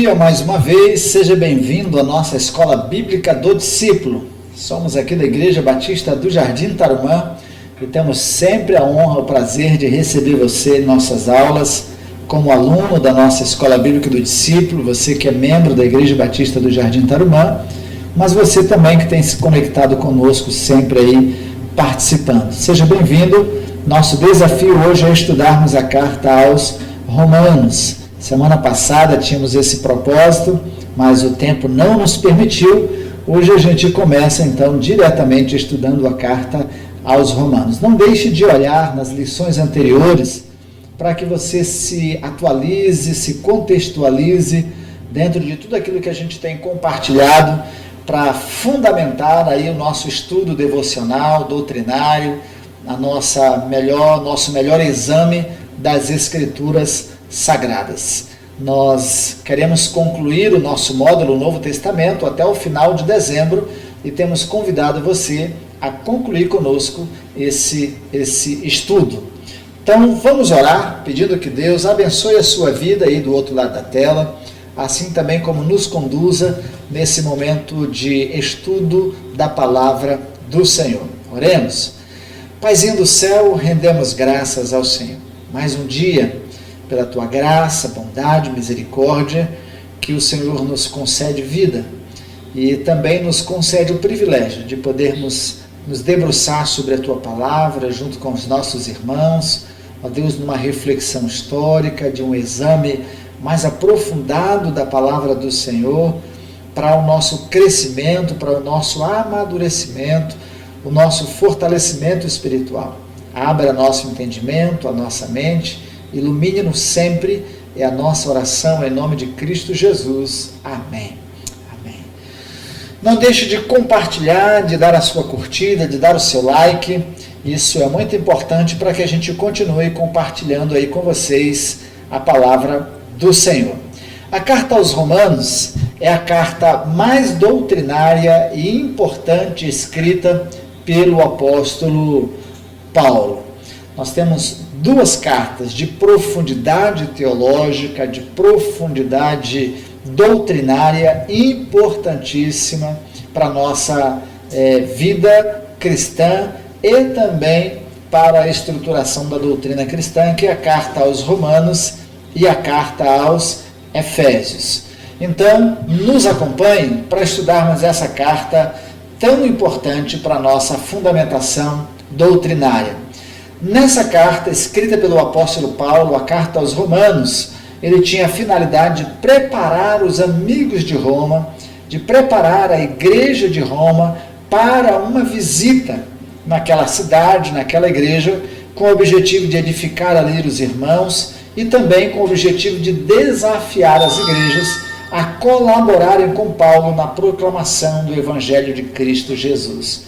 dia mais uma vez, seja bem-vindo à nossa Escola Bíblica do Discípulo. Somos aqui da Igreja Batista do Jardim Tarumã e temos sempre a honra, o prazer de receber você em nossas aulas como aluno da nossa Escola Bíblica do Discípulo, você que é membro da Igreja Batista do Jardim Tarumã, mas você também que tem se conectado conosco sempre aí participando. Seja bem-vindo. Nosso desafio hoje é estudarmos a carta aos Romanos. Semana passada tínhamos esse propósito, mas o tempo não nos permitiu. Hoje a gente começa então diretamente estudando a carta aos Romanos. Não deixe de olhar nas lições anteriores para que você se atualize, se contextualize dentro de tudo aquilo que a gente tem compartilhado para fundamentar aí o nosso estudo devocional, doutrinário, nosso melhor exame das Escrituras Sagradas. Nós queremos concluir o nosso módulo Novo Testamento até o final de dezembro e temos convidado você a concluir conosco esse estudo. Então vamos orar pedindo que Deus abençoe a sua vida aí do outro lado da tela, assim também como nos conduza nesse momento de estudo da palavra do Senhor. Oremos. Paizinho do céu, rendemos graças ao Senhor. Mais um dia, pela tua graça, bondade, misericórdia, que o Senhor nos concede vida e também nos concede o privilégio de podermos nos debruçar sobre a tua palavra junto com os nossos irmãos, ó Deus, numa reflexão histórica, de um exame mais aprofundado da palavra do Senhor, para o nosso crescimento, para o nosso amadurecimento, o nosso fortalecimento espiritual. Abra nosso entendimento, a nossa mente, ilumine-nos sempre, é a nossa oração em nome de Cristo Jesus. Amém. Amém. Não deixe de compartilhar, de dar a sua curtida, de dar o seu like. Isso é muito importante para que a gente continue compartilhando aí com vocês a palavra do Senhor. A carta aos Romanos é a carta mais doutrinária e importante escrita pelo apóstolo Paulo. Nós temos duas cartas de profundidade teológica, de profundidade doutrinária importantíssima para a nossa vida cristã e também para a estruturação da doutrina cristã, que é a carta aos Romanos e a carta aos Efésios. Então, nos acompanhe para estudarmos essa carta tão importante para a nossa fundamentação doutrinária. Nessa carta, escrita pelo apóstolo Paulo, a carta aos Romanos, ele tinha a finalidade de preparar os amigos de Roma, de preparar a igreja de Roma para uma visita naquela cidade, naquela igreja, com o objetivo de edificar ali os irmãos e também com o objetivo de desafiar as igrejas a colaborarem com Paulo na proclamação do Evangelho de Cristo Jesus.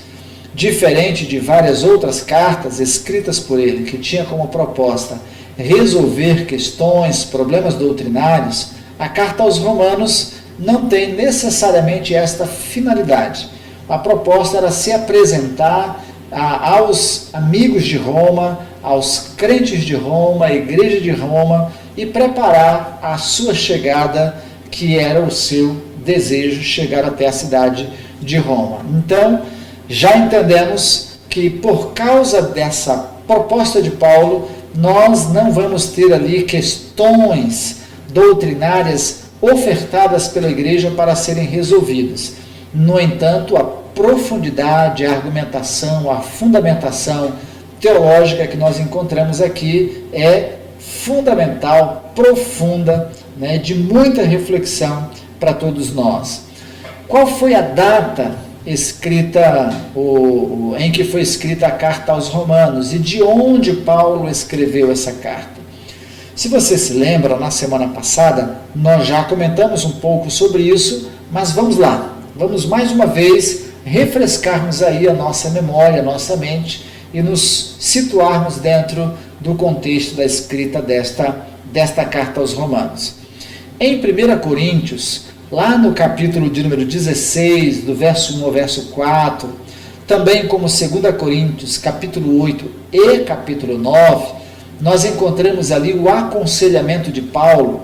Diferente de várias outras cartas escritas por ele, que tinha como proposta resolver questões, problemas doutrinários, a carta aos Romanos não tem necessariamente esta finalidade. A proposta era se apresentar aos amigos de Roma, aos crentes de Roma, à igreja de Roma, e preparar a sua chegada, que era o seu desejo, chegar até a cidade de Roma. Então, já entendemos que por causa dessa proposta de Paulo, nós não vamos ter ali questões doutrinárias ofertadas pela igreja para serem resolvidas. No entanto, a profundidade, a argumentação, a fundamentação teológica que nós encontramos aqui é fundamental, profunda, de muita reflexão para todos nós. Qual foi a data escrita, em que foi escrita a carta aos Romanos e de onde Paulo escreveu essa carta? Se você se lembra, na semana passada nós já comentamos um pouco sobre isso, mas vamos lá, vamos mais uma vez refrescarmos aí a nossa memória, a nossa mente e nos situarmos dentro do contexto da escrita desta carta aos Romanos. Em 1 Coríntios, lá no capítulo de número 16, do verso 1 ao verso 4, também como 2 Coríntios, capítulo 8 e capítulo 9, nós encontramos ali o aconselhamento de Paulo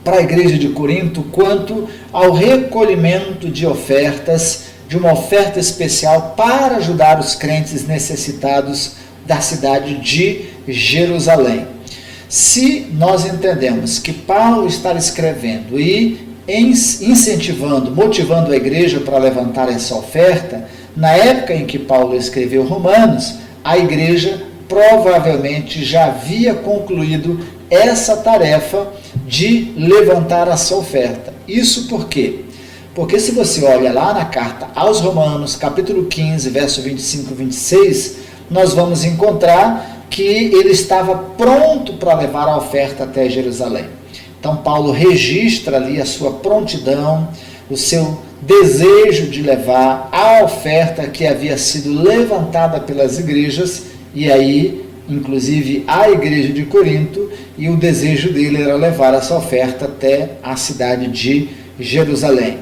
para a igreja de Corinto quanto ao recolhimento de ofertas, de uma oferta especial para ajudar os crentes necessitados da cidade de Jerusalém. Se nós entendemos que Paulo está escrevendo e incentivando, motivando a igreja para levantar essa oferta, na época em que Paulo escreveu Romanos, a igreja provavelmente já havia concluído essa tarefa de levantar essa oferta. Isso por quê? Porque se você olha lá na carta aos Romanos, capítulo 15, verso 25 e 26, nós vamos encontrar que ele estava pronto para levar a oferta até Jerusalém. Então Paulo registra ali a sua prontidão, o seu desejo de levar a oferta que havia sido levantada pelas igrejas, e aí, inclusive, a igreja de Corinto, e o desejo dele era levar essa oferta até a cidade de Jerusalém.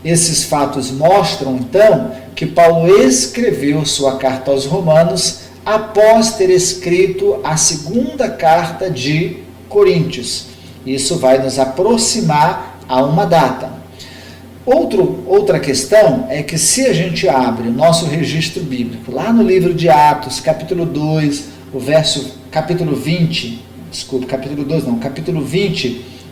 Esses fatos mostram, então, que Paulo escreveu sua carta aos Romanos após ter escrito a segunda carta de Coríntios. Isso vai nos aproximar a uma data. Outra questão é que se a gente abre o nosso registro bíblico, lá no livro de Atos, capítulo 2, capítulo 20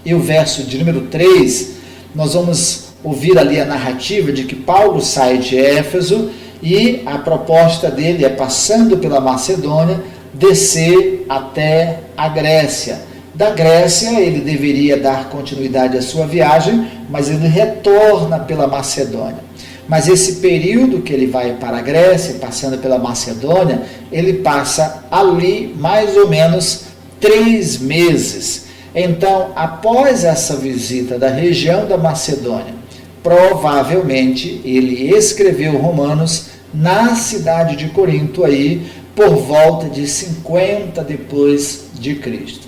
e o verso de número 3, nós vamos ouvir ali a narrativa de que Paulo sai de Éfeso e a proposta dele é, passando pela Macedônia, descer até a Grécia. Da Grécia, ele deveria dar continuidade à sua viagem, mas ele retorna pela Macedônia. Mas esse período que ele vai para a Grécia, passando pela Macedônia, ele passa ali mais ou menos 3 meses. Então, após essa visita da região da Macedônia, provavelmente ele escreveu Romanos na cidade de Corinto, aí por volta de 50 depois de Cristo.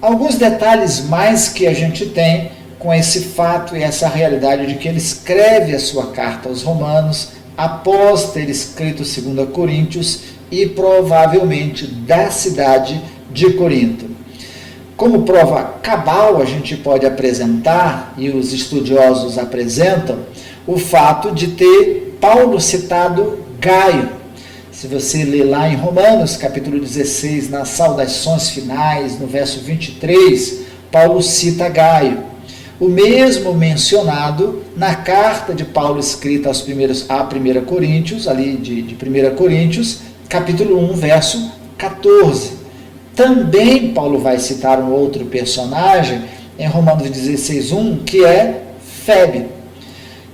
Alguns detalhes mais que a gente tem com esse fato e essa realidade de que ele escreve a sua carta aos Romanos após ter escrito 2 Coríntios e provavelmente da cidade de Corinto. Como prova cabal, a gente pode apresentar, e os estudiosos apresentam, o fato de ter Paulo citado Gaio. Se você ler lá em Romanos, capítulo 16, nas saudações finais, no verso 23, Paulo cita Gaio. O mesmo mencionado na carta de Paulo escrita a 1 Coríntios, ali de 1 Coríntios, capítulo 1, verso 14. Também Paulo vai citar um outro personagem em Romanos 16, 1, que é Febe.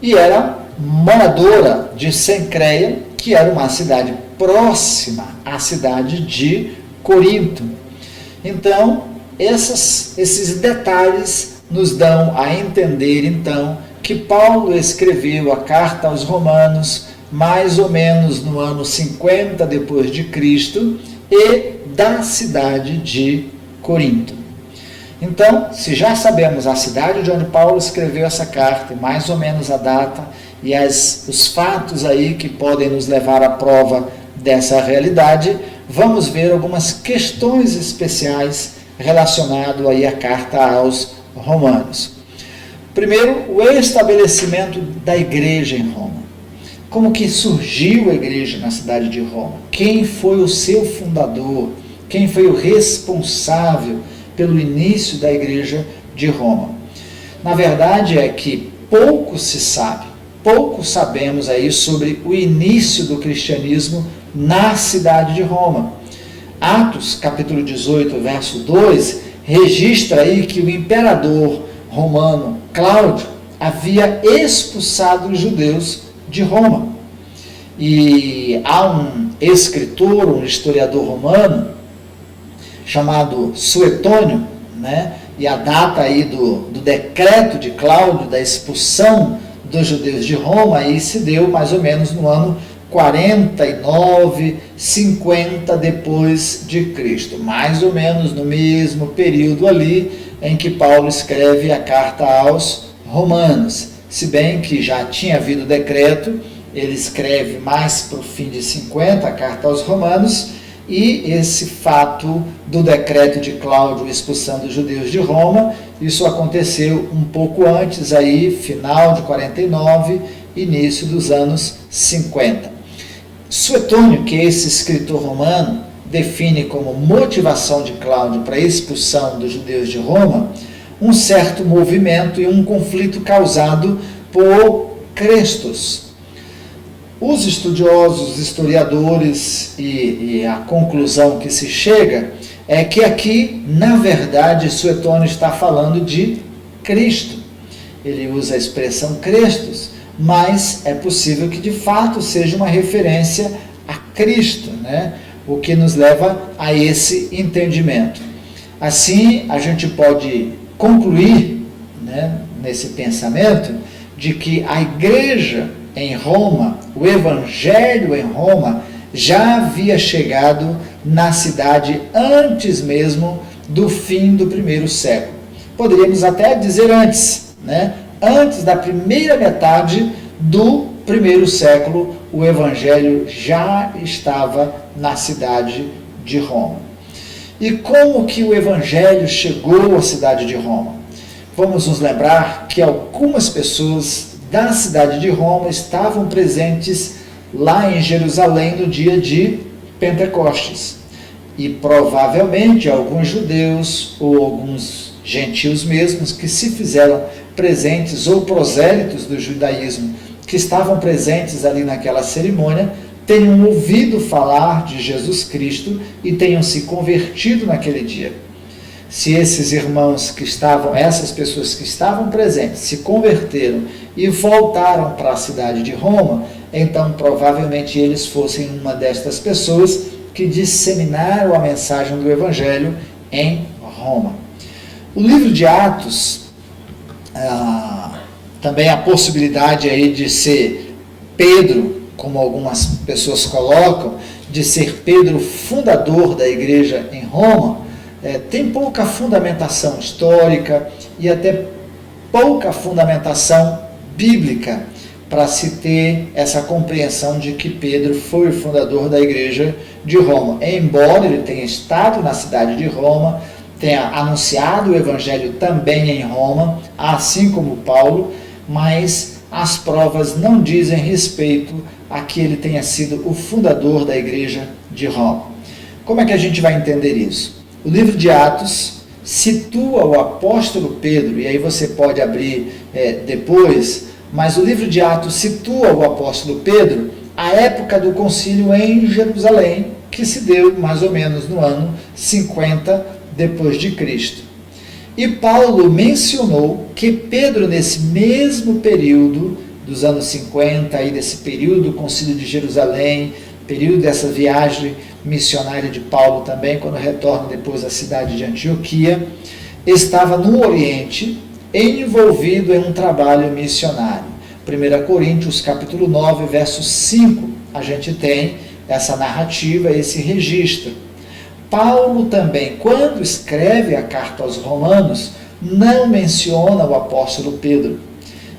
E era moradora de Cencreia, que era uma cidade próxima à cidade de Corinto. Então, esses detalhes nos dão a entender, então, que Paulo escreveu a carta aos Romanos mais ou menos no ano 50 depois de Cristo e da cidade de Corinto. Então, se já sabemos a cidade de onde Paulo escreveu essa carta, mais ou menos a data e os fatos aí que podem nos levar à prova dessa realidade, vamos ver algumas questões especiais relacionadas aí à carta aos Romanos. Primeiro, o estabelecimento da igreja em Roma. Como que surgiu a igreja na cidade de Roma? Quem foi o seu fundador? Quem foi o responsável pelo início da igreja de Roma? Na verdade é que pouco se sabe, pouco sabemos aí sobre o início do cristianismo na cidade de Roma. Atos, capítulo 18, verso 2, registra aí que o imperador romano Cláudio havia expulsado os judeus de Roma. E há um escritor, um historiador romano, chamado Suetônio, né? E a data aí do decreto de Cláudio, da expulsão dos judeus de Roma, aí se deu mais ou menos no ano 49, 50 depois de Cristo, mais ou menos no mesmo período ali em que Paulo escreve a carta aos Romanos. Se bem que já tinha havido decreto, ele escreve mais para o fim de 50 a carta aos Romanos, e esse fato do decreto de Cláudio expulsando os judeus de Roma, isso aconteceu um pouco antes, aí, final de 49, início dos anos 50. Suetônio, que é esse escritor romano, define como motivação de Cláudio para a expulsão dos judeus de Roma um certo movimento e um conflito causado por Crestos. Os estudiosos, os historiadores e a conclusão que se chega é que aqui, na verdade, Suetônio está falando de Cristo. Ele usa a expressão Crestos, mas é possível que de fato seja uma referência a Cristo, né? O que nos leva a esse entendimento. Assim, a gente pode concluir, né, nesse pensamento de que a igreja em Roma, o evangelho em Roma, já havia chegado na cidade antes mesmo do fim do primeiro século. Poderíamos até dizer antes, né? Antes da primeira metade do primeiro século, o evangelho já estava na cidade de Roma. E como que o evangelho chegou à cidade de Roma? Vamos nos lembrar que algumas pessoas da cidade de Roma estavam presentes lá em Jerusalém no dia de Pentecostes. E provavelmente alguns judeus ou alguns gentios mesmos que se fizeram presentes ou prosélitos do judaísmo que estavam presentes ali naquela cerimônia tenham ouvido falar de Jesus Cristo e tenham se convertido naquele dia. Se esses irmãos que estavam, essas pessoas que estavam presentes, se converteram e voltaram para a cidade de Roma, então provavelmente eles fossem uma destas pessoas que disseminaram a mensagem do Evangelho em Roma. O livro de Atos, também a possibilidade aí de ser Pedro, como algumas pessoas colocam, de ser Pedro fundador da igreja em Roma, tem pouca fundamentação histórica e até pouca fundamentação bíblica para se ter essa compreensão de que Pedro foi o fundador da igreja de Roma. Embora ele tenha estado na cidade de Roma, tenha anunciado o evangelho também em Roma, assim como Paulo, mas as provas não dizem respeito a que ele tenha sido o fundador da igreja de Roma. Como é que a gente vai entender isso? O livro de Atos situa o apóstolo Pedro, e aí você pode abrir depois, mas o livro de Atos situa o apóstolo Pedro à época do concílio em Jerusalém, que se deu mais ou menos no ano 50 depois de Cristo. E Paulo mencionou que Pedro, nesse mesmo período dos anos 50, aí desse período do concílio de Jerusalém, período dessa viagem missionária de Paulo também, quando retorna depois à cidade de Antioquia, estava no Oriente, envolvido em um trabalho missionário. 1 Coríntios capítulo 9, verso 5, a gente tem essa narrativa, esse registro. Paulo também, quando escreve a carta aos Romanos, não menciona o apóstolo Pedro.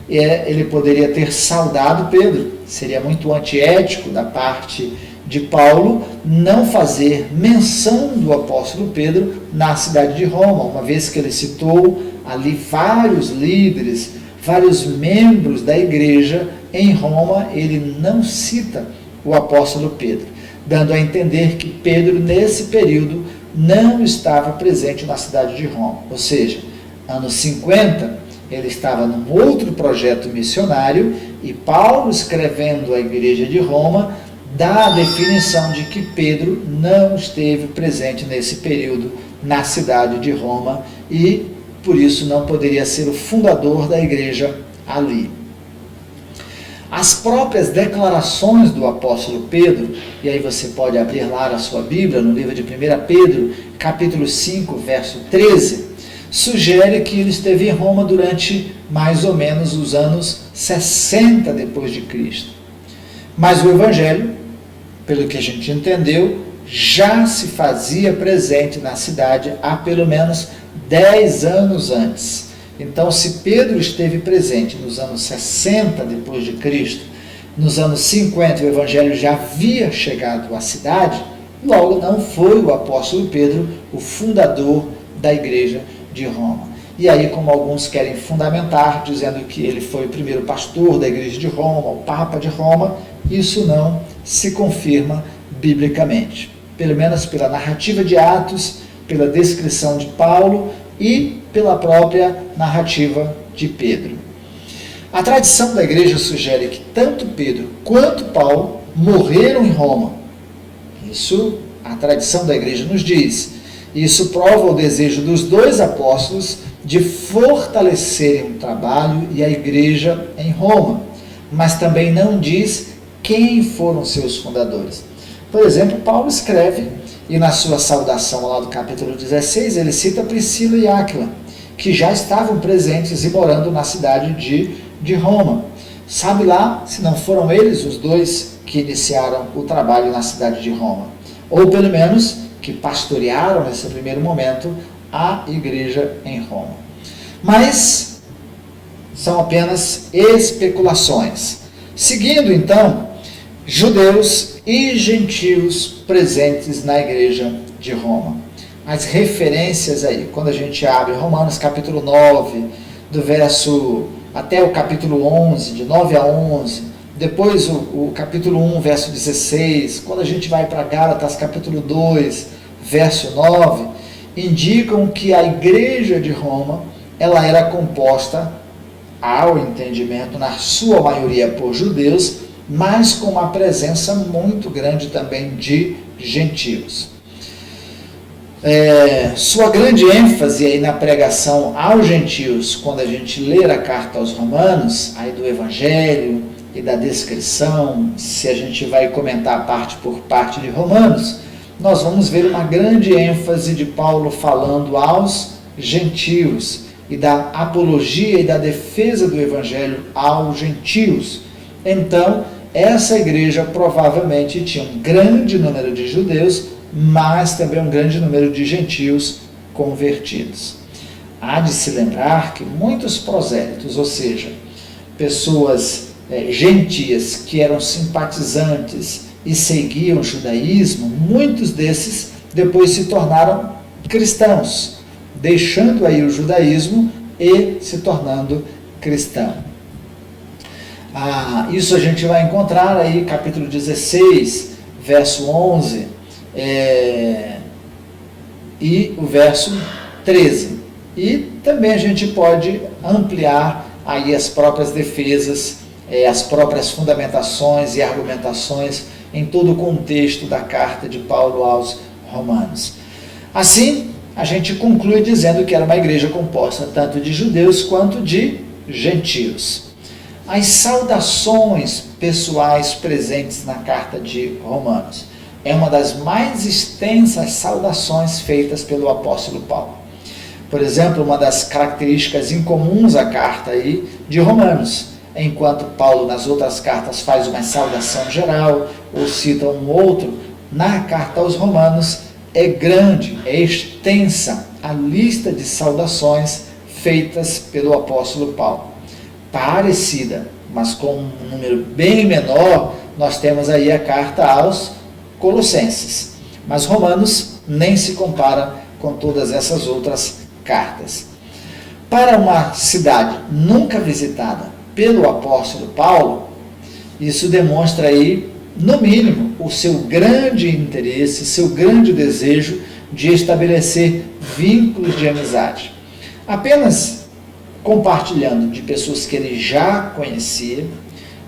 Ele poderia ter saudado Pedro, seria muito antiético da parte de Paulo não fazer menção do apóstolo Pedro na cidade de Roma, uma vez que ele citou ali vários líderes, vários membros da igreja em Roma, ele não cita o apóstolo Pedro, dando a entender que Pedro, nesse período, não estava presente na cidade de Roma. Ou seja, anos 50, ele estava num outro projeto missionário e Paulo, escrevendo à igreja de Roma, dá a definição de que Pedro não esteve presente nesse período na cidade de Roma e, por isso, não poderia ser o fundador da igreja ali. As próprias declarações do apóstolo Pedro, e aí você pode abrir lá a sua Bíblia, no livro de 1 Pedro, capítulo 5, verso 13, sugere que ele esteve em Roma durante mais ou menos os anos 60 depois de Cristo. Mas o Evangelho, pelo que a gente entendeu, já se fazia presente na cidade há pelo menos 10 anos antes. Então, se Pedro esteve presente nos anos 60 depois de Cristo, nos anos 50 o Evangelho já havia chegado à cidade, Logo, não foi o apóstolo Pedro o fundador da igreja de Roma. E aí, como alguns querem fundamentar, dizendo que ele foi o primeiro pastor da igreja de Roma, o Papa de Roma, isso não se confirma biblicamente. Pelo menos pela narrativa de Atos, pela descrição de Paulo e pela própria narrativa de Pedro. A tradição da igreja sugere que tanto Pedro quanto Paulo morreram em Roma. Isso a tradição da igreja nos diz. Isso prova o desejo dos dois apóstolos de fortalecerem o trabalho e a igreja em Roma, mas também não diz quem foram seus fundadores. Por exemplo, Paulo escreve, e na sua saudação lá do capítulo 16, ele cita Priscila e Áquila, que já estavam presentes e morando na cidade de Roma. Sabe lá se não foram eles os dois que iniciaram o trabalho na cidade de Roma, ou pelo menos que pastorearam nesse primeiro momento a igreja em Roma. Mas são apenas especulações. Seguindo então, judeus e gentios presentes na igreja de Roma. As referências aí, quando a gente abre Romanos capítulo 9, do verso até o capítulo 11, de 9 a 11, depois o capítulo 1, verso 16, quando a gente vai para Gálatas capítulo 2, verso 9, indicam que a igreja de Roma, ela era composta, ao entendimento, na sua maioria por judeus, mas com uma presença muito grande também de gentios. Sua grande ênfase aí na pregação aos gentios, quando a gente ler a carta aos Romanos, aí do Evangelho e da descrição, se a gente vai comentar parte por parte de Romanos, nós vamos ver uma grande ênfase de Paulo falando aos gentios e da apologia e da defesa do Evangelho aos gentios. Então, essa igreja provavelmente tinha um grande número de judeus, mas também um grande número de gentios convertidos. Há de se lembrar que muitos prosélitos, ou seja, pessoas gentias que eram simpatizantes e seguiam o judaísmo, muitos desses depois se tornaram cristãos, deixando aí o judaísmo e se tornando cristão. Isso a gente vai encontrar aí capítulo 16, verso 11 e o verso 13. E também a gente pode ampliar aí as próprias defesas, as próprias fundamentações e argumentações em todo o contexto da carta de Paulo aos Romanos. Assim, a gente conclui dizendo que era uma igreja composta tanto de judeus quanto de gentios. As saudações pessoais presentes na carta de Romanos é uma das mais extensas saudações feitas pelo apóstolo Paulo. Por exemplo, uma das características incomuns à carta aí de Romanos, enquanto Paulo nas outras cartas faz uma saudação geral ou cita um outro, na carta aos Romanos é grande, é extensa a lista de saudações feitas pelo apóstolo Paulo. Parecida, mas com um número bem menor, nós temos aí a carta aos Colossenses. Mas Romanos nem se compara com todas essas outras cartas. Para uma cidade nunca visitada pelo apóstolo Paulo, isso demonstra aí, no mínimo, o seu grande interesse, seu grande desejo de estabelecer vínculos de amizade. Apenas compartilhando de pessoas que ele já conhecia,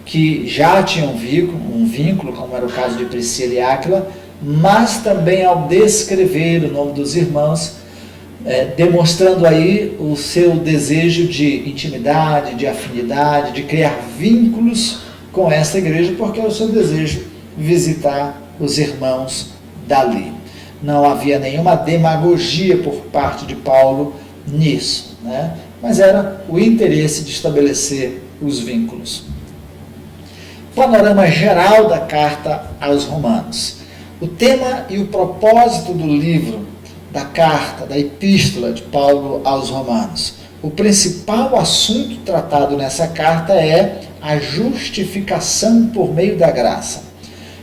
que já tinham um vínculo, como era o caso de Priscila e Áquila, mas também ao descrever o nome dos irmãos, demonstrando aí o seu desejo de intimidade, de afinidade, de criar vínculos com essa igreja, porque é o seu desejo visitar os irmãos dali. Não havia nenhuma demagogia por parte de Paulo nisso, né? Mas era o interesse de estabelecer os vínculos. Panorama geral da carta aos Romanos. O tema e o propósito do livro, da carta, da epístola de Paulo aos Romanos. O principal assunto tratado nessa carta é a justificação por meio da graça.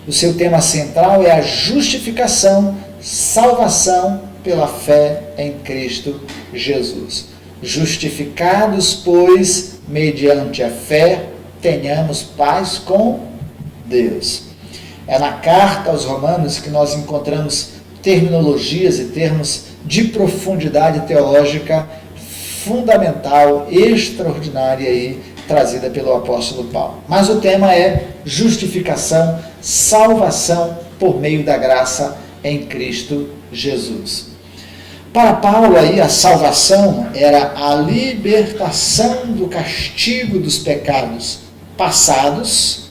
O seu tema central é a justificação, salvação pela fé em Cristo Jesus. Justificados, pois, mediante a fé, tenhamos paz com Deus. É na carta aos Romanos que nós encontramos terminologias e termos de profundidade teológica fundamental, extraordinária aí, trazida pelo apóstolo Paulo. Mas o tema é justificação, salvação por meio da graça em Cristo Jesus. Para Paulo aí a salvação era a libertação do castigo dos pecados passados,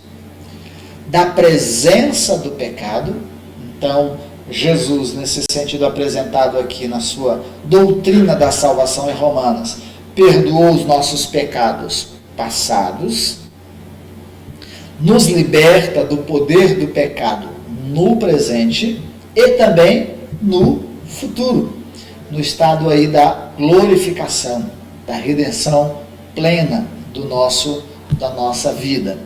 da presença do pecado. Então, Jesus, nesse sentido apresentado aqui na sua doutrina da salvação em Romanos, perdoou os nossos pecados passados, nos liberta do poder do pecado no presente e também no futuro, no estado aí da glorificação, da redenção plena da nossa vida.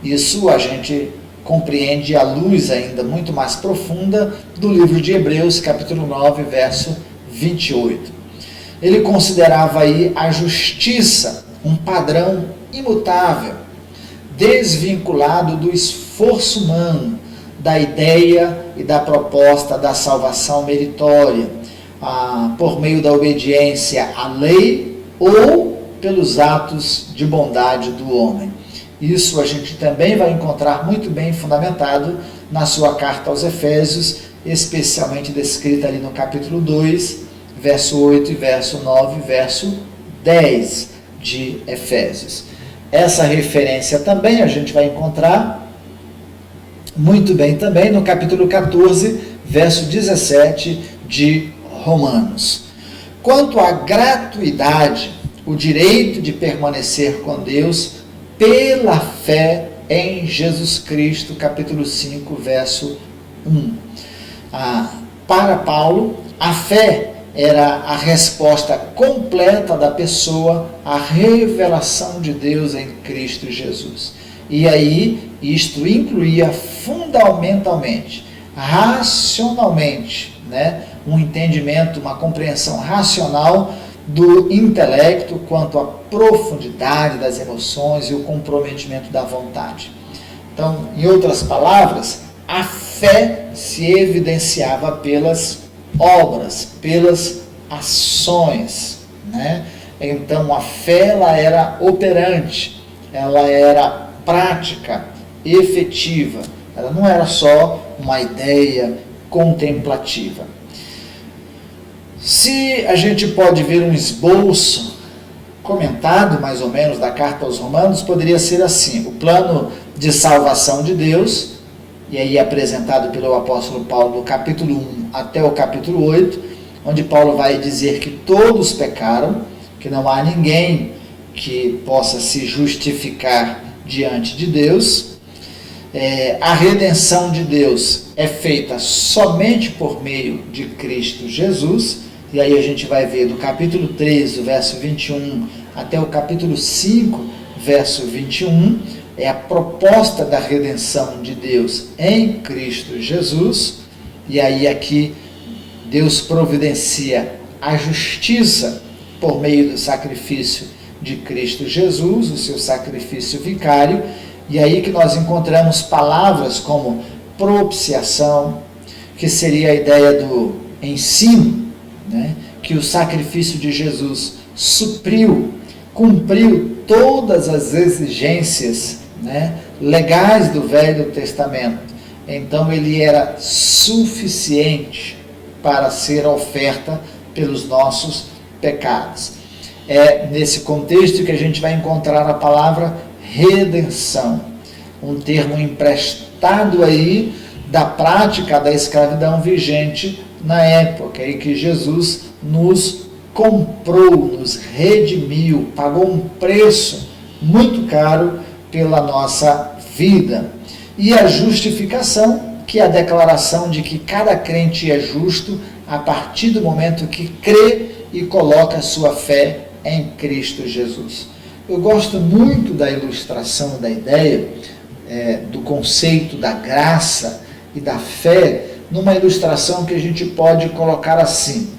Isso a gente compreende à luz ainda muito mais profunda do livro de Hebreus, capítulo 9, verso 28. Ele considerava aí a justiça um padrão imutável, desvinculado do esforço humano, da ideia e da proposta da salvação meritória, por meio da obediência à lei ou pelos atos de bondade do homem. Isso a gente também vai encontrar muito bem fundamentado na sua carta aos Efésios, especialmente descrita ali no capítulo 2, verso 8 e verso 9 e verso 10 de Efésios. Essa referência também a gente vai encontrar muito bem também no capítulo 14, verso 17 de Romanos. Quanto à gratuidade, o direito de permanecer com Deus pela fé em Jesus Cristo, capítulo 5, verso 1. Para Paulo, a fé era a resposta completa da pessoa à revelação de Deus em Cristo Jesus. E aí, isto incluía fundamentalmente, racionalmente, um entendimento, uma compreensão racional do intelecto quanto à profundidade das emoções e o comprometimento da vontade. Então, em outras palavras, a fé se evidenciava pelas obras, pelas ações, Então, a fé ela era operante, ela era prática, efetiva, ela não era só uma ideia contemplativa. Se a gente pode ver um esboço comentado, mais ou menos, da carta aos Romanos, poderia ser assim: o plano de salvação de Deus, e aí apresentado pelo apóstolo Paulo do capítulo 1 até o capítulo 8, onde Paulo vai dizer que todos pecaram, que não há ninguém que possa se justificar diante de Deus. A redenção de Deus é feita somente por meio de Cristo Jesus, e aí a gente vai ver do capítulo 3, do verso 21, até o capítulo 5, verso 21, é a proposta da redenção de Deus em Cristo Jesus, e aí aqui Deus providencia a justiça por meio do sacrifício de Cristo Jesus, o seu sacrifício vicário, e aí que nós encontramos palavras como propiciação, que seria a ideia do ensino, que o sacrifício de Jesus supriu, cumpriu todas as exigências legais do Velho Testamento. Então ele era suficiente para ser oferta pelos nossos pecados. É nesse contexto que a gente vai encontrar a palavra redenção, um termo emprestado aí da prática da escravidão vigente na época em que Jesus nos comprou, nos redimiu, pagou um preço muito caro pela nossa vida. E a justificação, que é a declaração de que cada crente é justo a partir do momento que crê e coloca a sua fé em Cristo Jesus. Eu gosto muito da ilustração da ideia do conceito da graça e da fé numa ilustração que a gente pode colocar assim.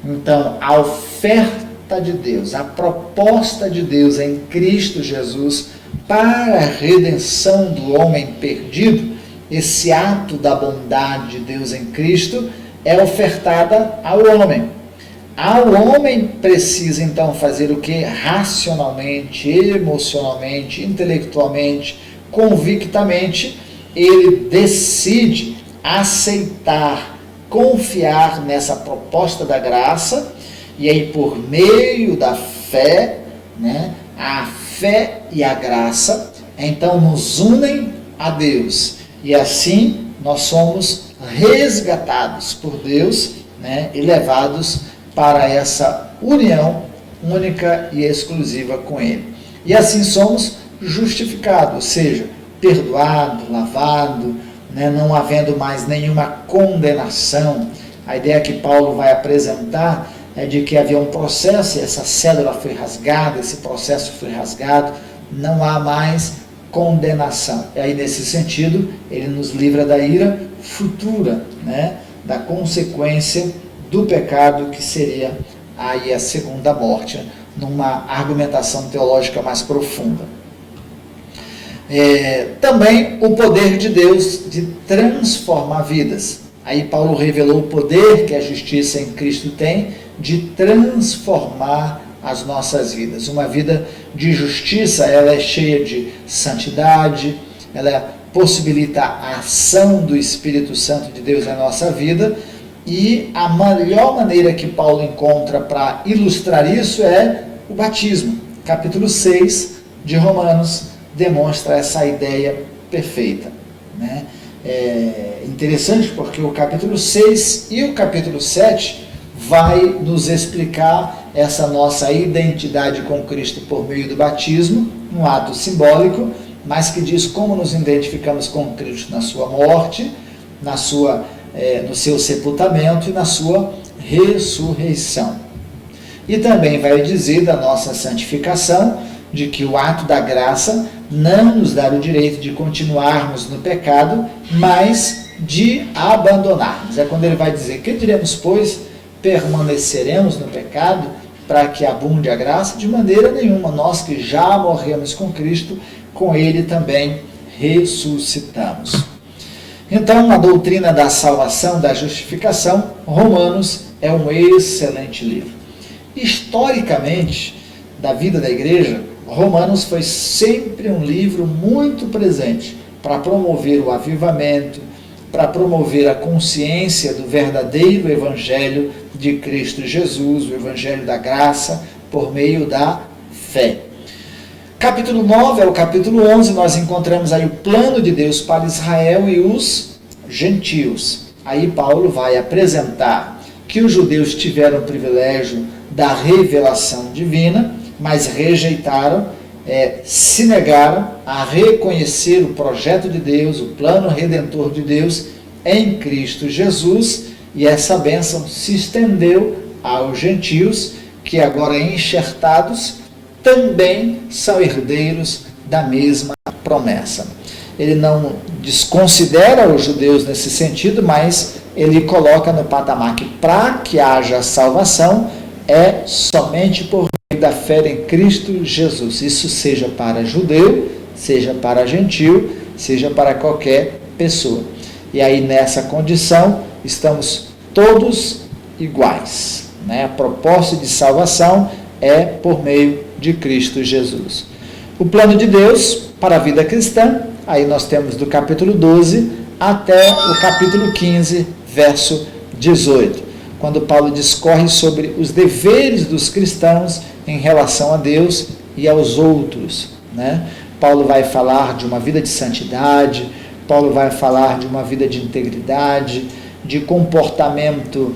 Então, a oferta de Deus, a proposta de Deus em Cristo Jesus para a redenção do homem perdido, esse ato da bondade de Deus em Cristo é ofertada ao homem. Ao homem precisa então fazer o que? Racionalmente, emocionalmente, intelectualmente, convictamente, ele decide aceitar, confiar nessa proposta da graça, e aí por meio da fé, né, a fé e a graça, então nos unem a Deus, e assim nós somos resgatados por Deus, né, e levados para essa união única e exclusiva com Ele. E assim somos justificados, ou seja, perdoado, lavado, né, não havendo mais nenhuma condenação. A ideia que Paulo vai apresentar é de que havia um processo, e essa cédula foi rasgada, esse processo foi rasgado, não há mais condenação. E aí, nesse sentido, ele nos livra da ira futura, né, da consequência do pecado, que seria aí a segunda morte, numa argumentação teológica mais profunda. Também o poder de Deus de transformar vidas. Aí Paulo revelou o poder que a justiça em Cristo tem de transformar as nossas vidas. Uma vida de justiça, ela é cheia de santidade, ela possibilita a ação do Espírito Santo de Deus na nossa vida, e a melhor maneira que Paulo encontra para ilustrar isso é o batismo. Capítulo 6 de Romanos demonstra essa ideia perfeita, né? É interessante porque o capítulo 6 e o capítulo 7 vai nos explicar essa nossa identidade com Cristo por meio do batismo, um ato simbólico, mas que diz como nos identificamos com Cristo na sua morte, no seu sepultamento e na sua ressurreição. E também vai dizer da nossa santificação, de que o ato da graça não nos dá o direito de continuarmos no pecado, mas de abandonarmos. É quando ele vai dizer: que diremos, pois, permaneceremos no pecado para que abunde a graça? De maneira nenhuma. Nós que já morremos com Cristo, com Ele também ressuscitamos. Então, a doutrina da salvação, da justificação, Romanos é um excelente livro. Historicamente, da vida da igreja, Romanos foi sempre um livro muito presente para promover o avivamento, para promover a consciência do verdadeiro Evangelho de Cristo Jesus, o Evangelho da graça, por meio da fé. Capítulo 9 ao capítulo 11, nós encontramos aí o plano de Deus para Israel e os gentios. Aí Paulo vai apresentar que os judeus tiveram o privilégio da revelação divina, mas rejeitaram, se negaram a reconhecer o projeto de Deus, o plano redentor de Deus em Cristo Jesus, e essa bênção se estendeu aos gentios, que agora enxertados também são herdeiros da mesma promessa. Ele não desconsidera os judeus nesse sentido, mas ele coloca no patamar que para que haja salvação é somente por meio da fé em Cristo Jesus. Isso seja para judeu, seja para gentil, seja para qualquer pessoa. E aí nessa condição estamos todos iguais, né? A proposta de salvação é por meio de Cristo Jesus. O plano de Deus para a vida cristã, aí nós temos do capítulo 12 até o capítulo 15, verso 18, quando Paulo discorre sobre os deveres dos cristãos em relação a Deus e aos outros, né? Paulo vai falar de uma vida de santidade, Paulo vai falar de uma vida de integridade, de comportamento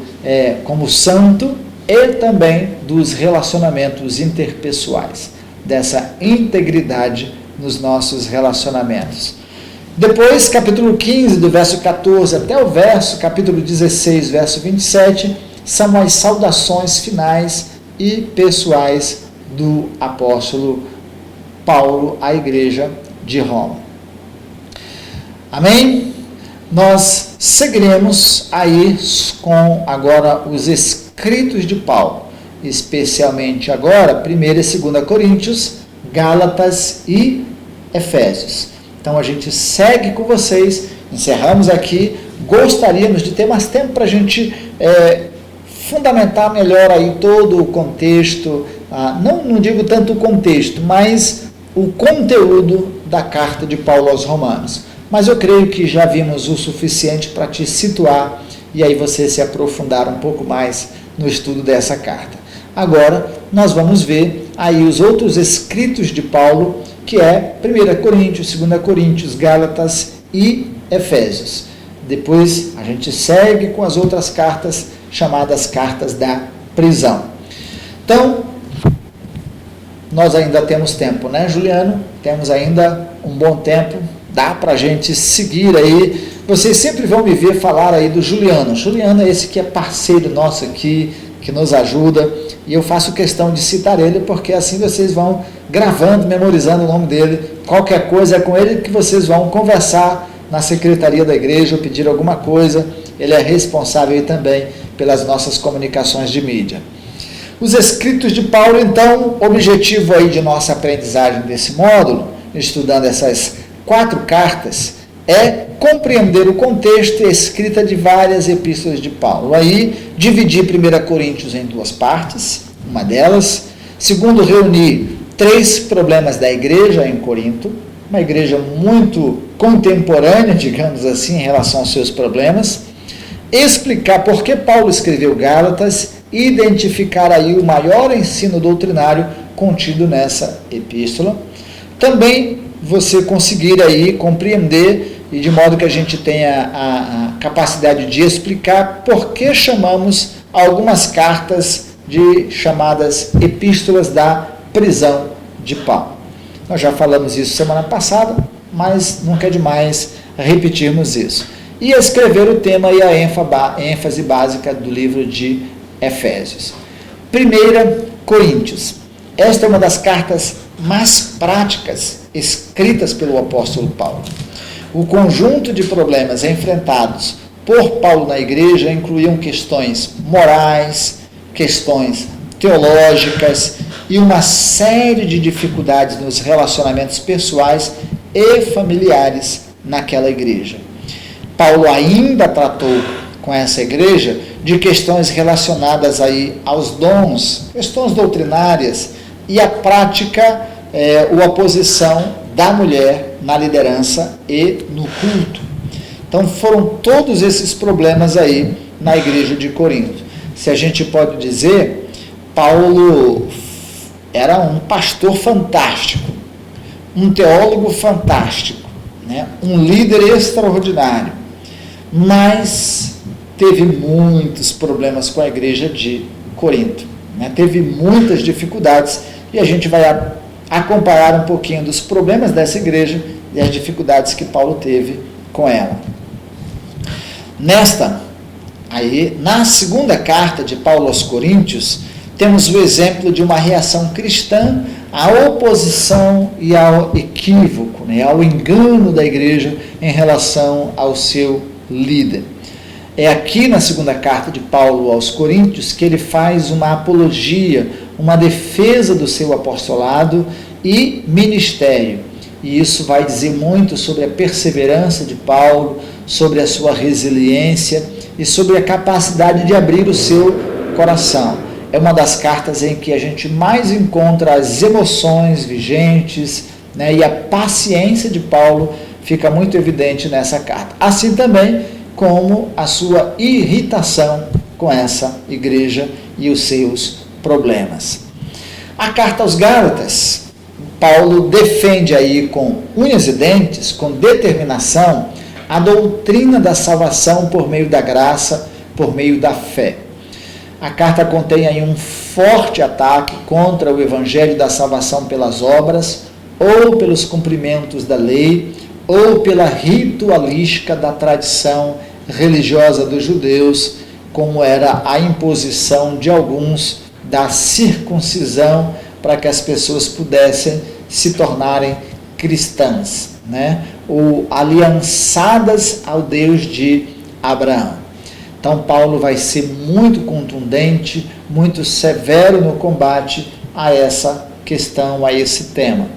como santo, e também dos relacionamentos interpessoais, dessa integridade nos nossos relacionamentos. Depois, capítulo 15, do verso 14 até o capítulo 16, verso 27, são as saudações finais e pessoais do apóstolo Paulo à igreja de Roma. Amém? Nós seguiremos aí com agora os escritos de Paulo, especialmente agora 1 e 2 Coríntios, Gálatas e Efésios. Então a gente segue com vocês, encerramos aqui, gostaríamos de ter mais tempo para a gente fundamentar melhor aí todo o contexto, não digo tanto o contexto, mas o conteúdo da carta de Paulo aos Romanos. Mas eu creio que já vimos o suficiente para te situar e aí você se aprofundar um pouco mais no estudo dessa carta. Agora nós vamos ver aí os outros escritos de Paulo, que é 1 Coríntios, 2 Coríntios, Gálatas e Efésios. Depois a gente segue com as outras cartas, chamadas cartas da prisão. Então, nós ainda temos tempo, né, Juliano? Temos ainda um bom tempo, dá para a gente seguir aí. Vocês sempre vão me ver falar aí do Juliano. Juliano é esse que é parceiro nosso aqui, que nos ajuda, e eu faço questão de citar ele, porque assim vocês vão gravando, memorizando o nome dele. Qualquer coisa é com ele que vocês vão conversar na secretaria da igreja ou pedir alguma coisa. Ele é responsável aí também pelas nossas comunicações de mídia. Os escritos de Paulo, então, objetivo aí de nossa aprendizagem desse módulo, estudando essas 4 cartas, é compreender o contexto e a escrita de várias epístolas de Paulo. Aí, dividir 1 Coríntios em 2 partes, uma delas. Segundo, reunir 3 problemas da igreja em Corinto, uma igreja muito contemporânea, digamos assim, em relação aos seus problemas. Explicar por que Paulo escreveu Gálatas e identificar aí o maior ensino doutrinário contido nessa epístola. Também você conseguir aí compreender, e de modo que a gente tenha a capacidade de explicar por que chamamos algumas cartas de chamadas epístolas da prisão de Paulo. Nós já falamos isso semana passada, mas nunca é demais repetirmos isso. E escrever o tema e a ênfase básica do livro de Efésios. 1 Coríntios. Esta é uma das cartas mais práticas escritas pelo apóstolo Paulo. O conjunto de problemas enfrentados por Paulo na igreja incluíam questões morais, questões teológicas e uma série de dificuldades nos relacionamentos pessoais e familiares naquela igreja. Paulo ainda tratou com essa igreja de questões relacionadas aí aos dons, questões doutrinárias e a prática ou a posição da mulher na liderança e no culto. Então foram todos esses problemas aí na igreja de Corinto. Se a gente pode dizer, Paulo era um pastor fantástico, um teólogo fantástico, né? Um líder extraordinário, mas teve muitos problemas com a igreja de Corinto, né? Teve muitas dificuldades, e a gente vai acompanhar um pouquinho dos problemas dessa igreja e as dificuldades que Paulo teve com ela. Na segunda carta de Paulo aos Coríntios, temos o exemplo de uma reação cristã à oposição e ao equívoco, né, ao engano da igreja em relação ao seu líder. É aqui na segunda carta de Paulo aos Coríntios que ele faz uma apologia, uma defesa do seu apostolado e ministério. E isso vai dizer muito sobre a perseverança de Paulo, sobre a sua resiliência e sobre a capacidade de abrir o seu coração. É uma das cartas em que a gente mais encontra as emoções vigentes, né, e a paciência de Paulo fica muito evidente nessa carta. Assim também como a sua irritação com essa igreja e os seus problemas. A carta aos Gálatas, Paulo defende aí com unhas e dentes, com determinação, a doutrina da salvação por meio da graça, por meio da fé. A carta contém aí um forte ataque contra o evangelho da salvação pelas obras, ou pelos cumprimentos da lei, ou pela ritualística da tradição religiosa dos judeus, como era a imposição de alguns da circuncisão para que as pessoas pudessem se tornarem cristãs. né? Ou aliançadas ao Deus de Abraão. Então Paulo vai ser muito contundente, muito severo no combate a essa questão, a esse tema.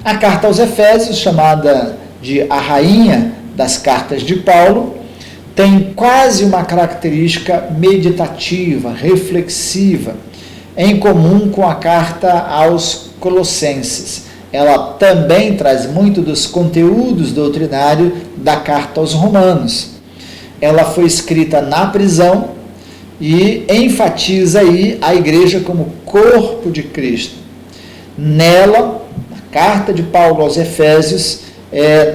A carta aos Efésios, chamada de a rainha das cartas de Paulo, tem quase uma característica meditativa, reflexiva, em comum com a carta aos Colossenses. Ela também traz muito dos conteúdos doutrinários da carta aos Romanos. Ela foi escrita na prisão e enfatiza aí a igreja como corpo de Cristo. Nela, na carta de Paulo aos Efésios,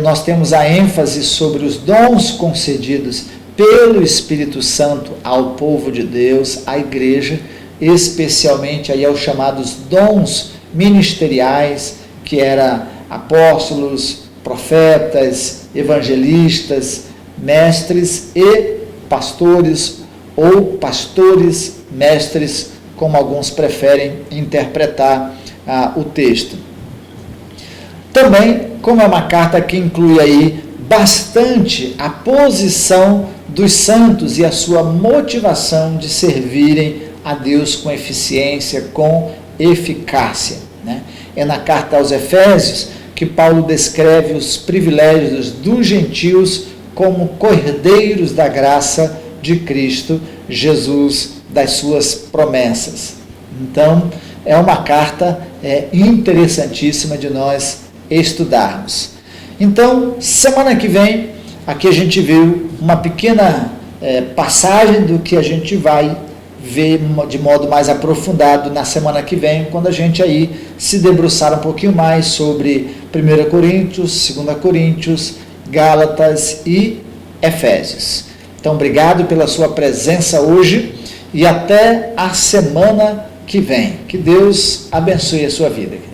nós temos a ênfase sobre os dons concedidos pelo Espírito Santo ao povo de Deus, à igreja, especialmente aí aos chamados dons ministeriais, que eram apóstolos, profetas, evangelistas, mestres e pastores, ou pastores, mestres, como alguns preferem interpretar o texto. Também, como é uma carta que inclui aí bastante a posição dos santos e a sua motivação de servirem a Deus com eficiência, com eficácia, né? É na carta aos Efésios que Paulo descreve os privilégios dos gentios como cordeiros da graça de Cristo Jesus, das suas promessas. Então, é uma carta interessantíssima de nós estudarmos. Então, semana que vem, aqui a gente viu uma pequena passagem do que a gente vai ver de modo mais aprofundado na semana que vem, quando a gente aí se debruçar um pouquinho mais sobre 1 Coríntios, 2 Coríntios, Gálatas e Efésios. Então, obrigado pela sua presença hoje e até a semana que vem. Que Deus abençoe a sua vida.